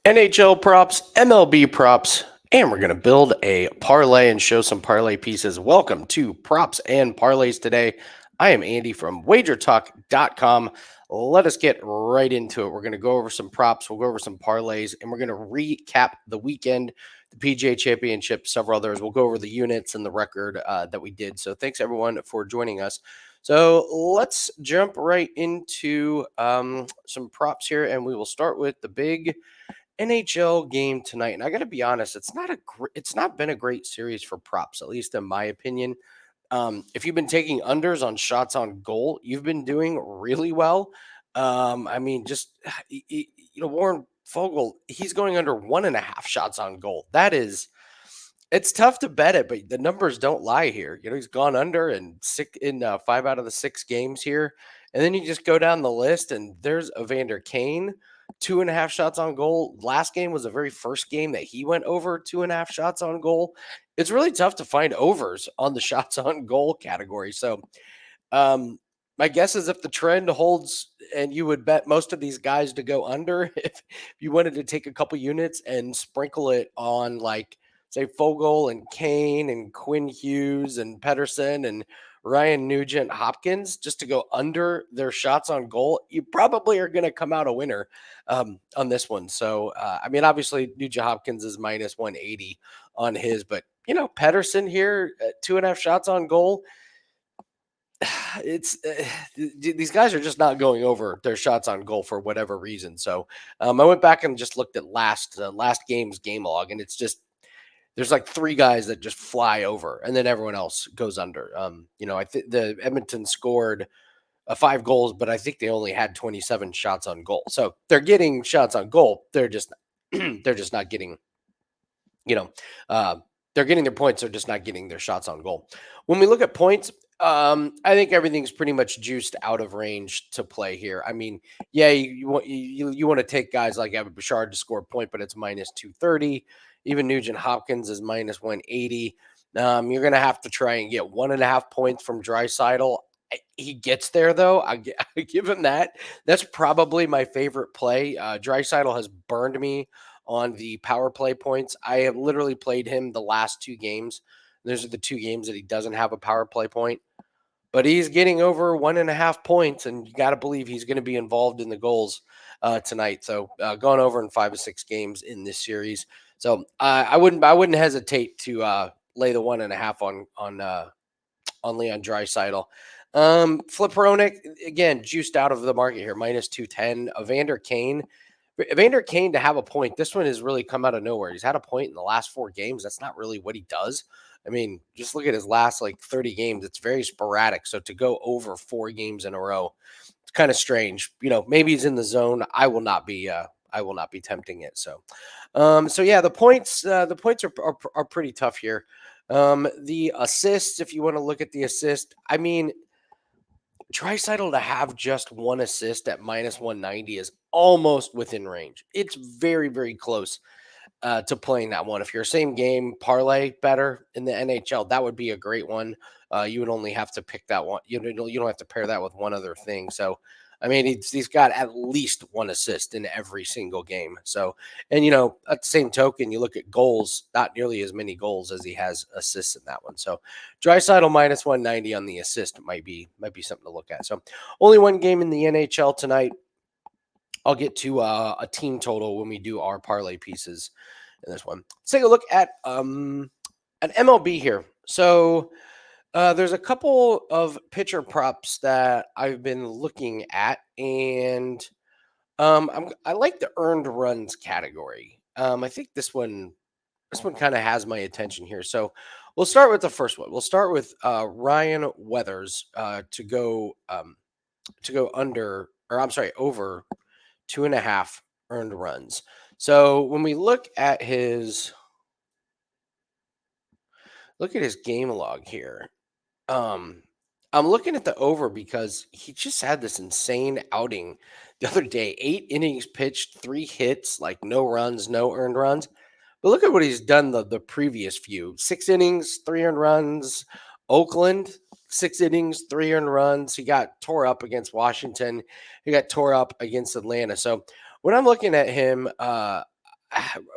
NHL props, MLB props, and we're going to build a parlay and show some parlay pieces. Welcome to Props and Parlays Today. I am Andy from wagertalk.com. Let us get right into it. We're going to go over some props, we'll go over some parlays, and we're going to recap the weekend, the PGA Championship, several others. We'll go over the units and the record that we did. So thanks everyone for joining us. So let's jump right into some props here, and we will start with the big NHL game tonight. And I got to be honest, it's not been a great series for props, at least in my opinion. If you've been taking unders on shots on goal, you've been doing really well. I mean, just Warren Fogle, he's going under 1.5 shots on goal. It's tough to bet it, but the numbers don't lie here. He's gone under in 5 out of the 6 games here, and then you just go down the list, and there's Evander Kane, 2.5 shots on goal. Last game was the very first game that he went over 2.5 shots on goal. It's really tough to find overs on the shots on goal category. So, my guess is if the trend holds, and you would bet most of these guys to go under, if you wanted to take a couple units and sprinkle it on, like, say, Fogle and Kane and Quinn Hughes and Pedersen and Ryan Nugent Hopkins, just to go under their shots on goal, you probably are going to come out a winner on this one. So, I mean, obviously, Nugent Hopkins is minus 180 on his, but, Pedersen here, 2.5 shots on goal. It's these guys are just not going over their shots on goal for whatever reason. So I went back and just looked at last game's game log, and it's just there's like 3 guys that just fly over, and then everyone else goes under. I think the Edmonton scored 5 goals, but I think they only had 27 shots on goal. So they're getting shots on goal. They're just they're just not getting, you know, uh, they're getting their points. They're just not getting their shots on goal. When we look at points, I think everything's pretty much juiced out of range to play here. I mean, yeah, you want to take guys like Evan Bouchard to score a point, but it's minus 230. Even Nugent Hopkins is minus 180. You're going to have to try and get 1.5 points from Draisaitl. He gets there, though. I give him that. That's probably my favorite play. Draisaitl has burned me on the power play points. I have literally played him the last 2 games. Those are the 2 games that he doesn't have a power play point, but he's getting over 1.5 points, and you got to believe he's going to be involved in the goals tonight. So going over in 5 of 6 games in this series. So I wouldn't hesitate to lay the 1.5 on Leon Draisaitl. Flip Hronik, again, juiced out of the market here, minus 210. Evander Kane to have a point. This one has really come out of nowhere. He's had a point in the last 4 games. That's not really what he does. I mean, just look at his last 30 games. It's very sporadic. So to go over 4 games in a row, it's kind of strange. Maybe he's in the zone. I will not be tempting it. So, yeah, the points are pretty tough here. The assists, if you want to look at the assist, I mean, Draisaitl to have just 1 assist at minus 190 is almost within range. It's very, very close to playing that one. If you're same game parlay better in the NHL, that would be a great one. You would only have to pick that one. You don't have to pair that with one other thing. So, I mean, he's got at least 1 assist in every single game. So, and at the same token, you look at goals, not nearly as many goals as he has assists in that one. So, Draisaitl minus 190 on the assist might be something to look at. So, only 1 game in the NHL tonight. I'll get to a team total when we do our parlay pieces in this one. Let's take a look at an MLB here. So there's a couple of pitcher props that I've been looking at, and I like the earned runs category. I think this one kind of has my attention here. So we'll start with the first one. We'll start with Ryan Weathers to go under, or I'm sorry, over 2.5 earned runs. So when we look at his game log here, I'm looking at the over because he just had this insane outing the other day. 8 innings pitched, 3 hits, no runs, no earned runs. But look at what he's done the previous few: 6 innings, 3 earned runs. Oakland, 6 innings, 3 earned runs. He got tore up against Washington. He got tore up against Atlanta. So when I'm looking at him,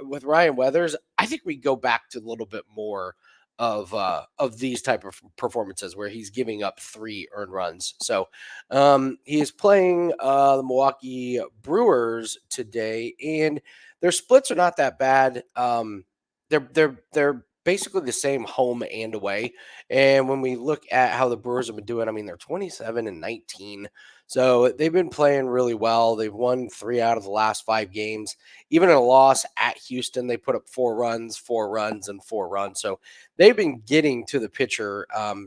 with Ryan Weathers, I think we go back to a little bit more of these type of performances where he's giving up 3 earned runs. So he is playing the Milwaukee Brewers today, and their splits are not that bad. They're basically the same home and away. And when we look at how the Brewers have been doing, I mean, they're 27-19. So they've been playing really well. They've won 3 out of the last 5 games. Even in a loss at Houston, they put up 4 runs, 4 runs, and 4 runs. So they've been getting to the pitcher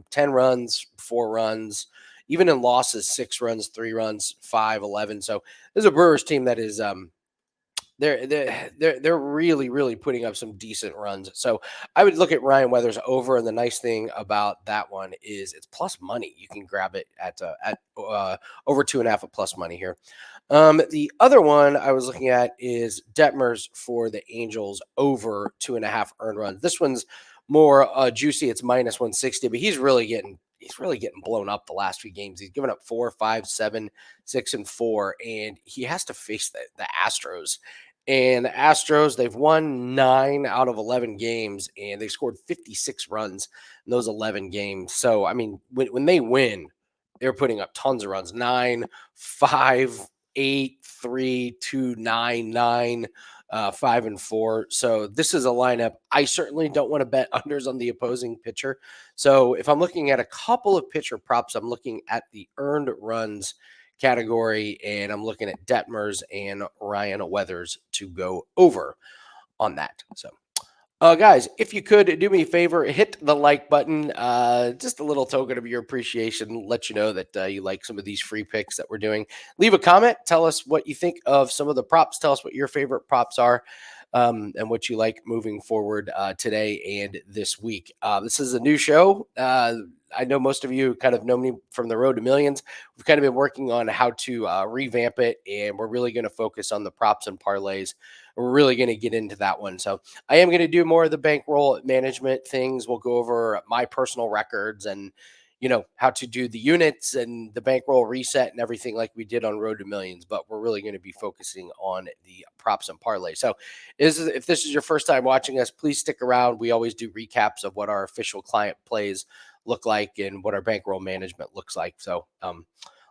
10 runs, 4 runs, even in losses, 6 runs, 3 runs, 5, 11. So there's a Brewers team that is they're really putting up some decent runs. So I would look at Ryan Weathers over, and the nice thing about that one is it's plus money. You can grab it at over 2.5 at plus money here. The other one I was looking at is Detmers for the Angels over 2.5 earned runs. This one's more juicy. It's minus 160, but he's really getting blown up the last few games. He's given up 4, 5, 7, 6, and 4, and he has to face the Astros. And the Astros, they've won 9 out of 11 games, and they scored 56 runs in those 11 games. So, I mean, when they win, they're putting up tons of runs. 9, 5, 8, 3, 2, 9, 9, 5, and 4. So this is a lineup. I certainly don't want to bet unders on the opposing pitcher. So if I'm looking at a couple of pitcher props, I'm looking at the earned runs category, and I'm looking at Detmers and Ryan Weathers to go over on that. So guys, if you could do me a favor, hit the like button. Just a little token of your appreciation. Let you know that you like some of these free picks that we're doing. Leave a comment. Tell us what you think of some of the props. Tell us what your favorite props are, and what you like moving forward today and this week. This is a new show. I know most of you kind of know me from the Road to Millions. We've kind of been working on how to revamp it, and we're really going to focus on the props and parlays. We're really going to get into that one. So I am going to do more of the bankroll management things. We'll go over my personal records and, how to do the units and the bankroll reset and everything like we did on Road to Millions. But we're really going to be focusing on the props and parlay. So if this is your first time watching us, please stick around. We always do recaps of what our official client plays look like and what our bankroll management looks like. So a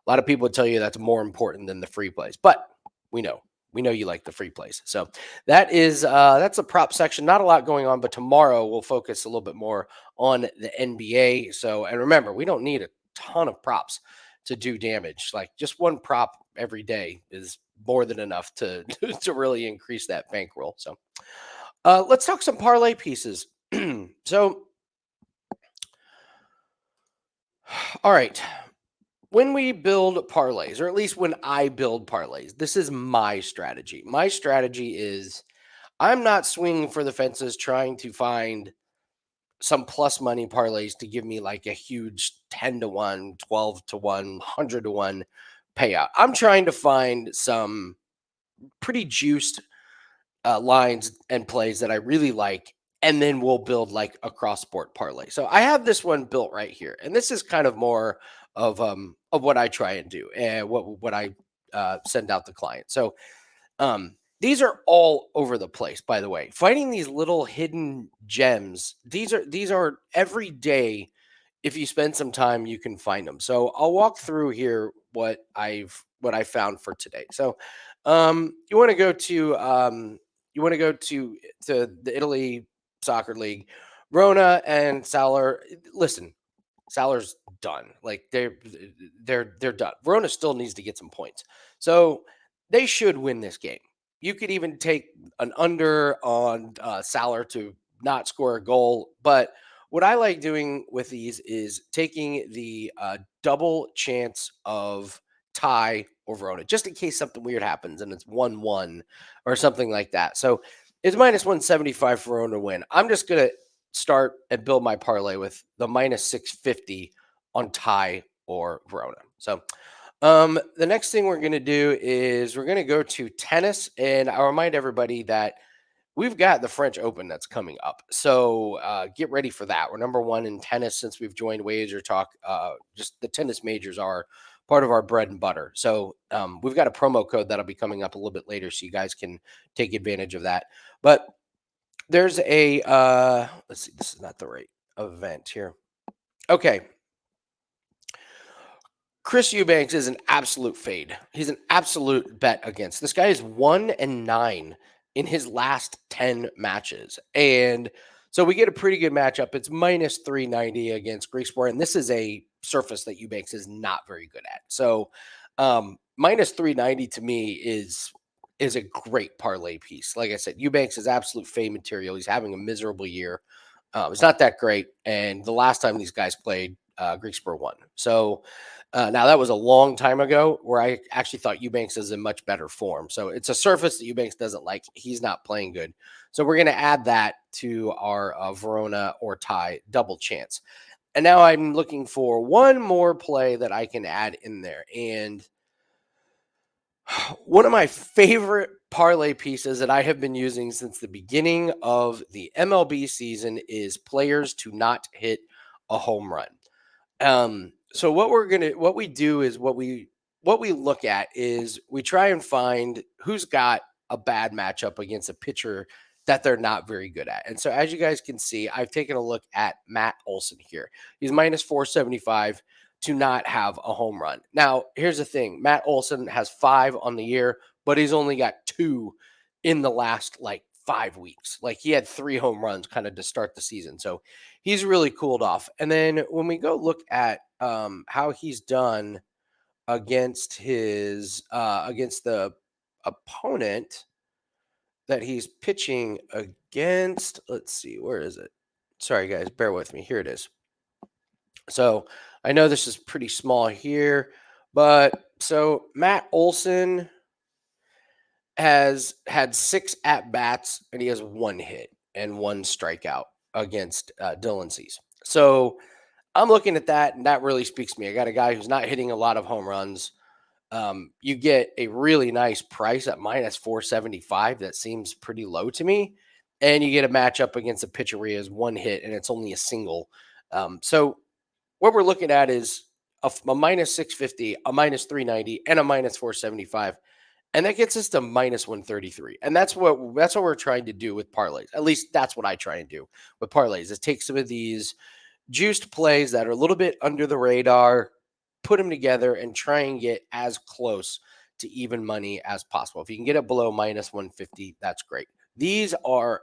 lot of people would tell you that's more important than the free plays, but we know you like the free plays. So that's a prop section. Not a lot going on, but tomorrow we'll focus a little bit more on the NBA. So, and remember, we don't need a ton of props to do damage. Like just one prop every day is more than enough to to really increase that bankroll. So let's talk some parlay pieces. So all right. When we build parlays, or at least when I build parlays, this is my strategy. My strategy is I'm not swinging for the fences trying to find some plus money parlays to give me like a huge 10 to 1, 12 to 1, 100 to 1 payout. I'm trying to find some pretty juiced lines and plays that I really like, and then we'll build like a cross sport parlay. So I have this one built right here, and this is kind of more of what I try and do and what I send out the client. So these are all over the place, by the way. Finding these little hidden gems, these are every day. If you spend some time, you can find them. So I'll walk through here what I found for today. So you want to go to the Italy soccer league. Rona and Salar. Listen, Salar's done. Like they're done. Verona still needs to get some points. So they should win this game. You could even take an under on Salar to not score a goal. But what I like doing with these is taking the double chance of tie or Verona, just in case something weird happens and it's 1-1 or something like that. So it's minus 175 for Verona to win. I'm just going to start and build my parlay with the minus 650 on tie or Verona. So the next thing we're going to do is we're going to go to tennis, and I'll remind everybody that we've got the French Open that's coming up. So get ready for that. We're number 1 in tennis since we've joined Wager Talk. Just the tennis majors are part of our bread and butter. So we've got a promo code that'll be coming up a little bit later, so you guys can take advantage of that. But there's a let's see, this is not the right event here. Okay. Chris Eubanks is an absolute fade. He's an absolute bet against. This guy is 1-9 in his last 10 matches. And so we get a pretty good matchup. It's minus 390 against Grieksppor. And this is a surface that Eubanks is not very good at. So minus 390 to me is a great parlay piece. Like I said, Eubanks is absolute fade material. He's having a miserable year. It's not that great. And the last time these guys played, Grieksppor won. So now that was a long time ago where I actually thought Eubanks is in much better form. So it's a surface that Eubanks doesn't like. He's not playing good. So we're going to add that to our Verona or tie double chance. And now I'm looking for one more play that I can add in there. And one of my favorite parlay pieces that I have been using since the beginning of the MLB season is players to not hit a home run. So what we do is what we look at is we try and find who's got a bad matchup against a pitcher that they're not very good at. And so as you guys can see, I've taken a look at Matt Olson here. He's minus 475 to not have a home run. Now, here's the thing. Matt Olson has 5 on the year, but he's only got 2 in the last 5 weeks. Like he had 3 home runs kind of to start the season. So he's really cooled off. And then when we go look at how he's done against his against the opponent that he's pitching against, let's see, where is it? Sorry guys, bear with me. Here it is. So I know this is pretty small here, but so Matt Olson has had 6 at-bats and he has 1 hit and 1 strikeout against Dylan Cease. So I'm looking at that, and that really speaks to me. I got a guy who's not hitting a lot of home runs. You get a really nice price at minus 475. That seems pretty low to me. And you get a matchup against a pitcher where he has 1 hit and it's only a single. So what we're looking at is a minus 650, a minus 390, and a minus 475. And that gets us to minus 133. And that's what we're trying to do with parlays. At least that's what I try and do with parlays, is take some of these juiced plays that are a little bit under the radar, put them together and try and get as close to even money as possible. If you can get it below minus 150, that's great. These are,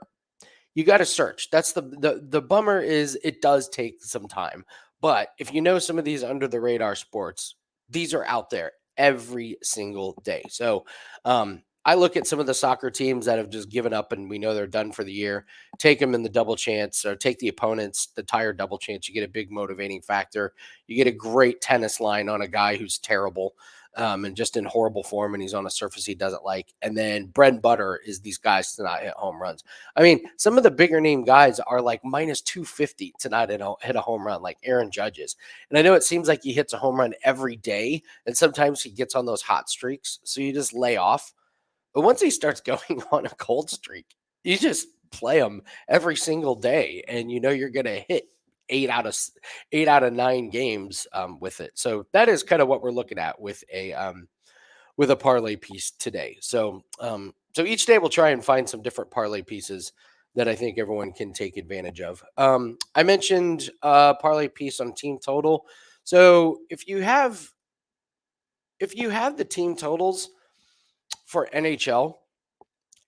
you got to search. That's the bummer is it does take some time. But if you know some of these under the radar sports, these are out there every single day. So I look at some of the soccer teams that have just given up and we know they're done for the year. Take them in the double chance, or take the opponents, the tire double chance. You get a big motivating factor. You get a great tennis line on a guy who's terrible and just in horrible form, and he's on a surface he doesn't like. And then bread and butter is these guys to not hit home runs. I mean, some of the bigger name guys are like minus 250 to not hit a home run, like Aaron Judge's. And I know it seems like he hits a home run every day, and sometimes he gets on those hot streaks, so you just lay off. But once he starts going on a cold streak, you just play him every single day, and you know you're going to hit 8 out of 9 games with it. So that is kind of what we're looking at with a parlay piece today. So so each day we'll try and find some different parlay pieces that I think everyone can take advantage of. I mentioned parlay piece on team total. So if you have the team totals for NHL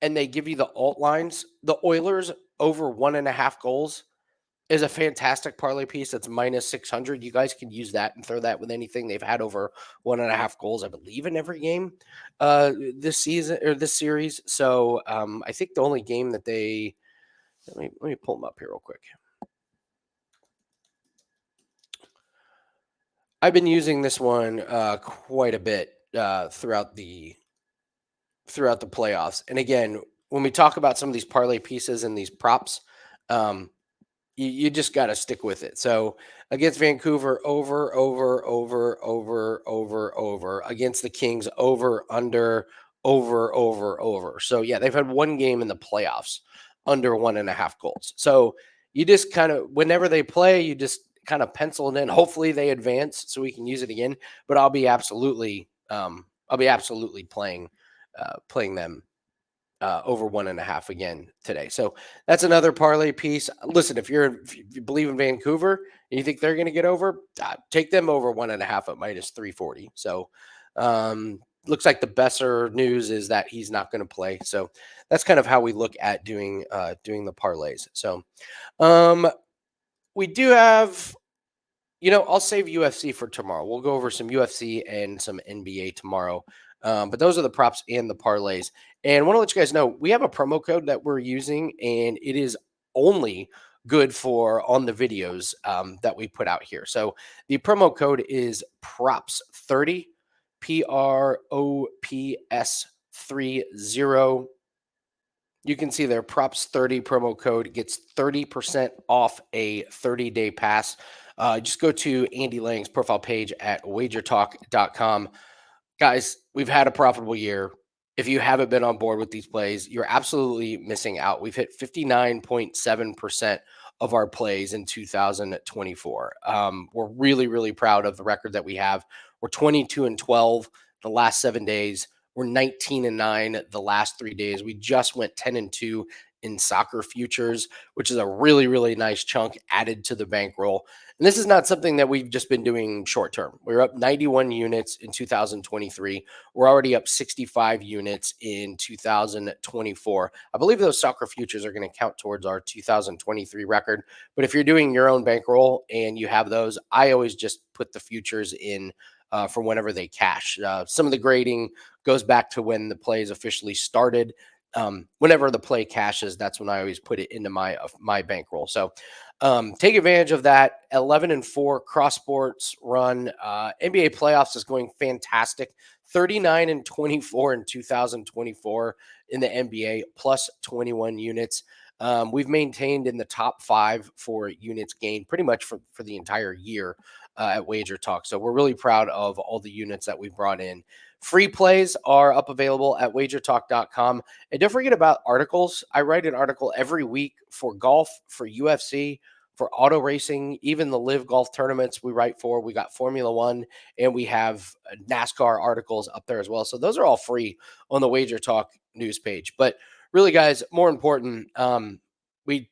and they give you the alt lines, the Oilers over 1.5 goals is a fantastic parlay piece. That's minus 600. You guys can use that and throw that with anything. They've had over 1.5 goals, I believe, in every game this season or this series. So I think the only game that they let me pull them up here real quick. I've been using this one quite a bit throughout the playoffs. And again, when we talk about some of these parlay pieces and these props, you just got to stick with it. So against Vancouver, over. Against the Kings, over. So yeah, they've had 1 game in the playoffs under 1.5 goals. So you just kind of, whenever they play, you just kind of penciled in. Hopefully they advance so we can use it again. But I'll be absolutely playing them over 1.5 again today. So that's another parlay piece. Listen, if you believe in Vancouver and you think they're going to get over, take them over 1.5 at minus 340. So looks like the Besser news is that he's not going to play. So that's kind of how we look at doing the parlays. So we do have. I'll save UFC for tomorrow. We'll go over some UFC and some NBA tomorrow. But those are the props and the parlays. And I want to let you guys know we have a promo code that we're using, and it is only good for on the videos that we put out here. So the promo code is props30, PROPS30. You can see their props30 promo code gets 30% off a 30-day pass. Just go to Andy Lang's profile page at wagertalk.com. Guys, we've had a profitable year. If you haven't been on board with these plays, you're absolutely missing out. We've hit 59.7% of our plays in 2024. We're really, really proud of the record that we have. We're 22-12 the last 7 days. We're 19-9 the last 3 days. We just went 10-2 in soccer futures, which is a really, really nice chunk added to the bankroll. And this is not something that we've just been doing short term. We're up 91 units in 2023. We're already up 65 units in 2024. I believe those soccer futures are going to count towards our 2023 record. But if you're doing your own bankroll and you have those, I always just put the futures in for whenever they cash. Some of the grading goes back to when the plays officially started. Whenever the play cashes, that's when I always put it into my bankroll. So take advantage of that. 11-4 cross sports run. NBA playoffs is going fantastic. 39-24 in 2024 in the NBA, plus 21 units. We've maintained in the top 5 for units gained pretty much for the entire year at Wager Talk. So we're really proud of all the units that we've brought in. Free plays are up available at wagertalk.com. And don't forget about articles. I write an article every week for golf, for UFC, for auto racing, even the live golf tournaments we write for. We got Formula One and we have NASCAR articles up there as well. So those are all free on the Wager Talk news page. But really, guys, more important, we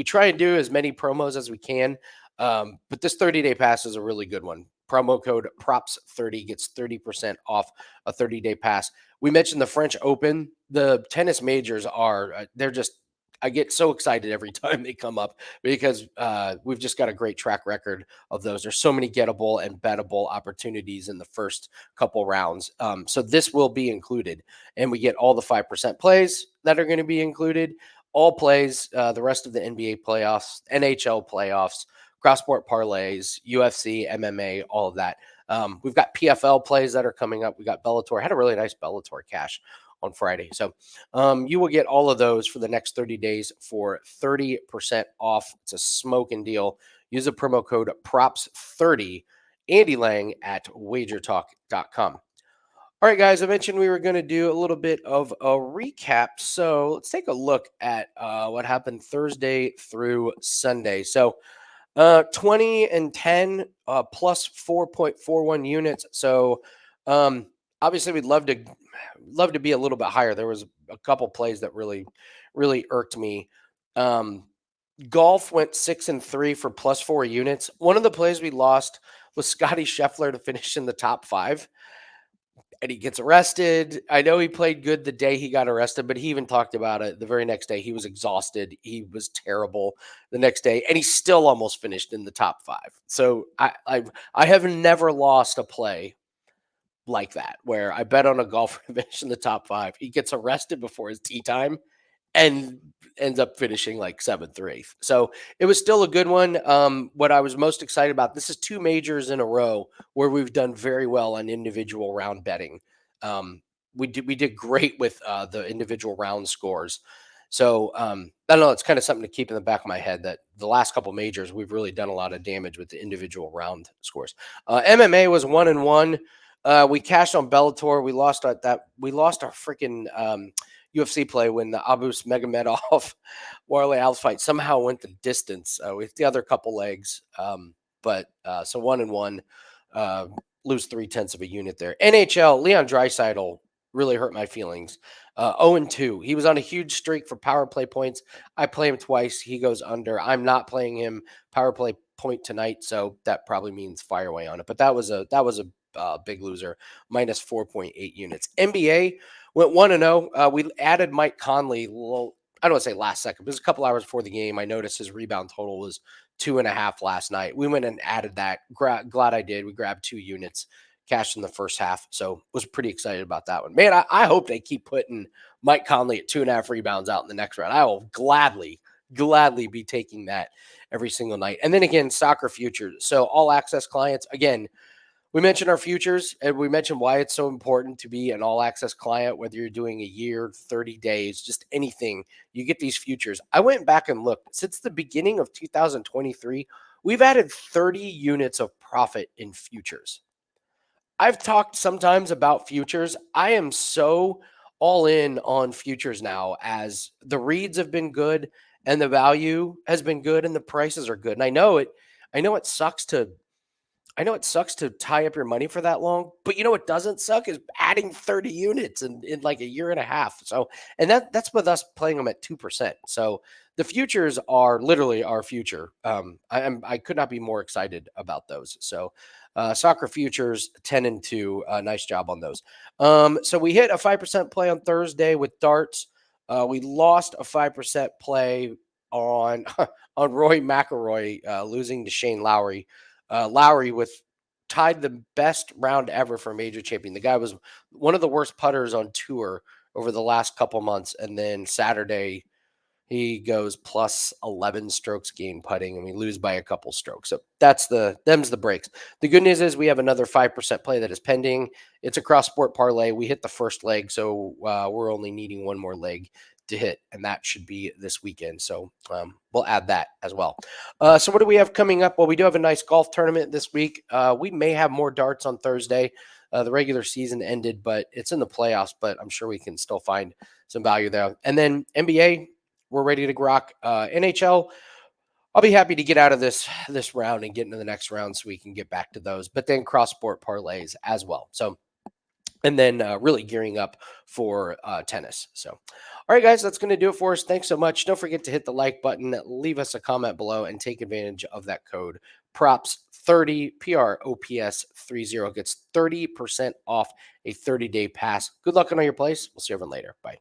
try and do as many promos as we can. But this 30-day pass is a really good one. Promo code PROPS30 gets 30% off a 30-day pass. We mentioned the French Open. The tennis majors I get so excited every time they come up because we've just got a great track record of those. There's so many gettable and bettable opportunities in the first couple rounds. So this will be included, and we get all the 5% plays that are going to be included, all plays, the rest of the NBA playoffs, NHL playoffs, cross-sport parlays, UFC, MMA, all of that. We've got PFL plays that are coming up. We got Bellator. Had a really nice Bellator cash on Friday. So you will get all of those for the next 30 days for 30% off. It's a smoking deal. Use the promo code PROPS30, Andy Lang at wagertalk.com. All right, guys, I mentioned we were going to do a little bit of a recap. So let's take a look at what happened Thursday through Sunday. So 20-10 plus 4.41 units. So obviously we'd love to be a little bit higher. There was a couple plays that really, really irked me. Golf went 6-3 for plus 4 units. One of the plays we lost was Scotty Scheffler to finish in the top 5. And he gets arrested. I know he played good the day he got arrested, but he even talked about it the very next day. He was exhausted. He was terrible the next day, and he still almost finished in the top 5. So I have never lost a play like that where I bet on a golfer to finish in the top 5. He gets arrested before his tee time and ends up finishing like 7th or 8th. So it was still a good one. What I was most excited about, this is 2 majors in a row where we've done very well on individual round betting. We did great with the individual round scores. So I don't know, it's kind of something to keep in the back of my head that the last couple majors, we've really done a lot of damage with the individual round scores. MMA was 1-1. We cashed on Bellator. We lost our freaking UFC play when the Abus Magomedov Warley Alves fight somehow went the distance with the other couple legs. but so 1-1, lose 0.3 of a unit there. NHL, Leon Draisaitl really hurt my feelings. 0-2. He was on a huge streak for power play points. I play him twice. He goes under. I'm not playing him power play point tonight, so that probably means fire away on it. But that was a big loser, minus 4.8 units. NBA went 1-0. We added Mike Conley. Well, I don't want to say last second, but it was a couple hours before the game. I noticed his rebound total was 2.5 last night. We went and added that. Glad I did. We grabbed 2 units, cashed in the first half. So was pretty excited about that one. Man, I hope they keep putting Mike Conley at 2.5 rebounds out in the next round. I will gladly be taking that every single night. And then again, soccer futures. So all access clients, again, we mentioned our futures and we mentioned why it's so important to be an all access client, whether you're doing a year, 30 days, just anything, you get these futures. I went back and looked since the beginning of 2023, we've added 30 units of profit in futures. I've talked sometimes about futures. I am so all in on futures now as the reads have been good and the value has been good and the prices are good. And I know it sucks to tie up your money for that long, but you know what doesn't suck is adding 30 units in like a year and a half. So, and that's with us playing them at 2%. So the futures are literally our future. I could not be more excited about those. So, soccer futures 10-2. Nice job on those. So we hit a 5% play on Thursday with darts. We lost a 5% play on on Roy McIlroy losing to Shane Lowry. Lowry with tied the best round ever for a major champion. The guy was one of the worst putters on tour over the last couple months. And then Saturday, he goes plus 11 strokes gained putting, and we lose by a couple strokes. So them's the breaks. The good news is we have another 5% play that is pending. It's a cross sport parlay. We hit the first leg, so we're only needing one more leg to hit, and that should be this weekend. So we'll add that as well. So what do we have coming up? Well, we do have a nice golf tournament this week. We may have more darts on Thursday. The regular season ended, but it's in the playoffs, but I'm sure we can still find some value there. And then NBA, we're ready to rock. NHL, I'll be happy to get out of this round and get into the next round so we can get back to those. But then cross sport parlays as well. So, and then really gearing up for tennis. So, all right, guys, that's going to do it for us. Thanks so much. Don't forget to hit the like button, leave us a comment below, and take advantage of that code PROPS30, PROPS30 gets 30% off a 30-day pass. Good luck on all your plays. We'll see everyone later. Bye.